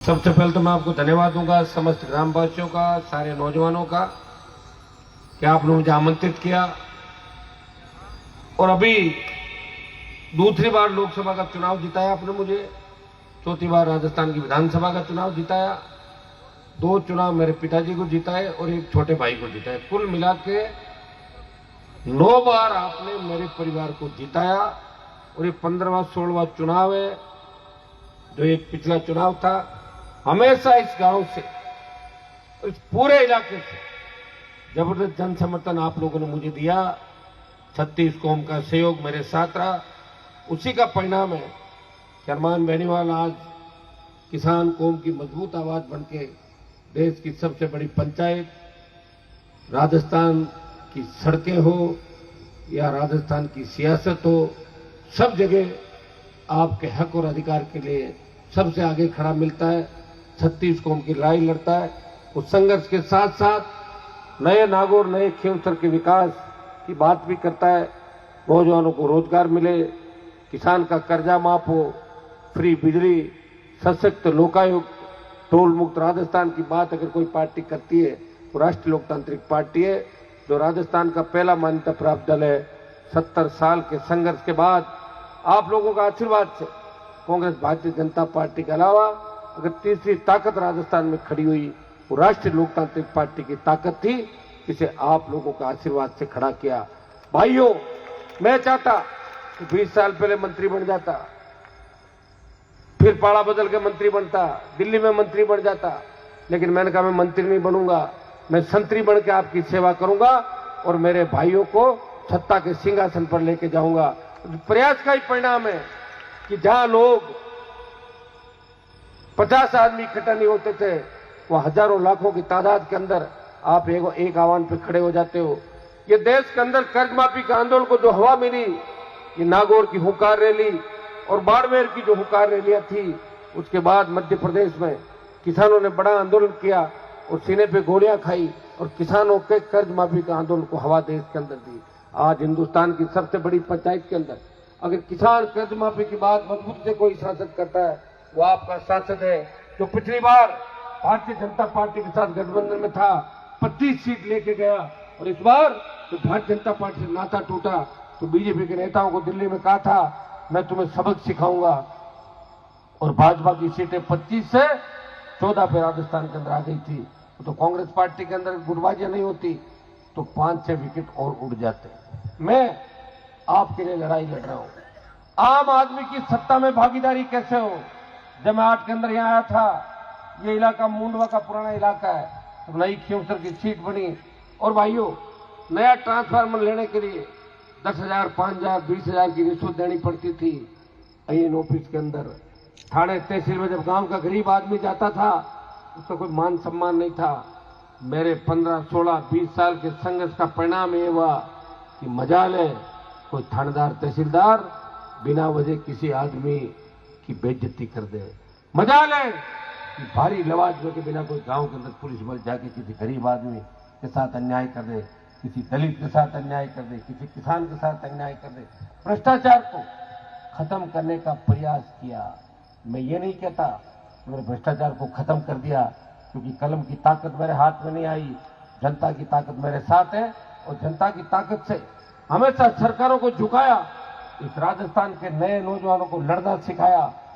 सबसे पहले तो मैं आपको धन्यवाद दूंगा समस्त ग्रामवासियों का, सारे नौजवानों का कि आपने मुझे आमंत्रित किया और अभी दूसरी बार लोकसभा का चुनाव जिताया आपने मुझे, चौथी बार राजस्थान की विधानसभा का चुनाव जिताया, 2 चुनाव मेरे पिताजी को जिताए और एक छोटे भाई को जिताए। कुल मिला के 9 बार आपने मेरे परिवार को जिताया और ये 15वां 16वां चुनाव है। जो एक पिछला चुनाव था, हमेशा इस गांव से, इस पूरे इलाके से जबरदस्त जन समर्थन आप लोगों ने मुझे दिया। 36 कौम का सहयोग मेरे साथ रहा। उसी का परिणाम है कि हनुमान बेनीवाल आज किसान कौम की मजबूत आवाज बनके देश की सबसे बड़ी पंचायत, राजस्थान की सड़कें हो या राजस्थान की सियासत हो, सब जगह आपके हक और अधिकार के लिए सबसे आगे खड़ा मिलता है। 36 कौम की लड़ाई लड़ता है। उस संघर्ष के साथ साथ नए नागौर, नए खींवसर के विकास की बात भी करता है। नौजवानों को रोजगार मिले, किसान का कर्जा माफ हो, फ्री बिजली, सशक्त लोकायुक्त, टोल मुक्त राजस्थान की बात अगर कोई पार्टी करती है तो राष्ट्रीय लोकतांत्रिक पार्टी है, जो राजस्थान का पहला मान्यता प्राप्त दल है। 70 साल के संघर्ष के बाद आप लोगों का आशीर्वाद से कांग्रेस भारतीय जनता पार्टी के अलावा अगर तीसरी ताकत राजस्थान में खड़ी हुई, वो राष्ट्रीय लोकतांत्रिक पार्टी की ताकत थी, जिसे आप लोगों का आशीर्वाद से खड़ा किया। भाइयों, मैं चाहता कि 20 साल पहले मंत्री बन जाता, फिर पाड़ा बदल के मंत्री बनता, दिल्ली में मंत्री बन जाता, लेकिन मैंने कहा मैं मंत्री नहीं बनूंगा, मैं संतरी बन के आपकी सेवा करूंगा और मेरे भाइयों को सत्ता के सिंहासन पर लेके जाऊंगा। प्रयास का ही परिणाम है कि जहां लोग 50 आदमी इकट्ठा नहीं होते थे, वो हजारों लाखों की तादाद के अंदर आप एक आह्वान पे खड़े हो जाते हो। ये देश के अंदर कर्ज माफी का आंदोलन को जो हवा मिली, ये नागौर की हुंकार रैली और बाड़मेर की जो हुंकार रैलियां थी, उसके बाद मध्य प्रदेश में किसानों ने बड़ा आंदोलन किया और सीने पे गोलियां खाई और किसानों के कर्ज माफी का आंदोलन को हवा देश के अंदर दी। आज हिंदुस्तान की सबसे बड़ी पंचायत के अंदर अगर किसान कर्ज माफी की बात मजबूत से कोई सांसद करता है, वो आपका सांसद है, जो पिछली बार भारतीय जनता पार्टी के साथ गठबंधन में था, 25 सीट लेके गया। और इस बार तो भारतीय जनता पार्टी से नाता टूटा तो बीजेपी के नेताओं को दिल्ली में कहा था मैं तुम्हें सबक सिखाऊंगा, और भाजपा की सीटें 25 से 14 पे राजस्थान के अंदर आ गई थी। तो कांग्रेस पार्टी के अंदर गुटबाजियां नहीं होती तो 5-6 विकेट और उड़ जाते। मैं आपके लिए लड़ाई लड़ रहा हूं। आम आदमी की सत्ता में भागीदारी कैसे हो? जब मैं 8 के अंदर यहां आया था, ये इलाका मुंडवा का पुराना इलाका है, तो नई खींवसर की सीट बनी और भाइयों, नया ट्रांसफार्मर लेने के लिए 10,000, 5,000, 20,000 की रिश्वत देनी पड़ती थी। आईएन ऑफिस के अंदर, थाने तहसील में जब गांव का गरीब आदमी जाता था, उसका कोई मान सम्मान नहीं था। मेरे 15, 16, 20 साल के संघर्ष का परिणाम ये हुआ कि मजाल है कोई थानेदार, तहसीलदार बिना वजह किसी आदमी की बेइज्जती कर दे। मजाल है कि भारी लवाजमे के बिना कोई गांव के अंदर पुलिस बल जाके किसी गरीब आदमी के साथ अन्याय कर दे, किसी दलित के साथ अन्याय कर दे, किसी किसान के साथ अन्याय कर दे। भ्रष्टाचार को खत्म करने का प्रयास किया। मैं ये नहीं कहता मैंने भ्रष्टाचार को खत्म कर दिया, क्योंकि कलम की ताकत मेरे हाथ में नहीं आई, जनता की ताकत मेरे साथ है और जनता की ताकत से हमेशा सरकारों को झुकाया। इस राजस्थान के नए नौजवानों को लड़ना सिखाया।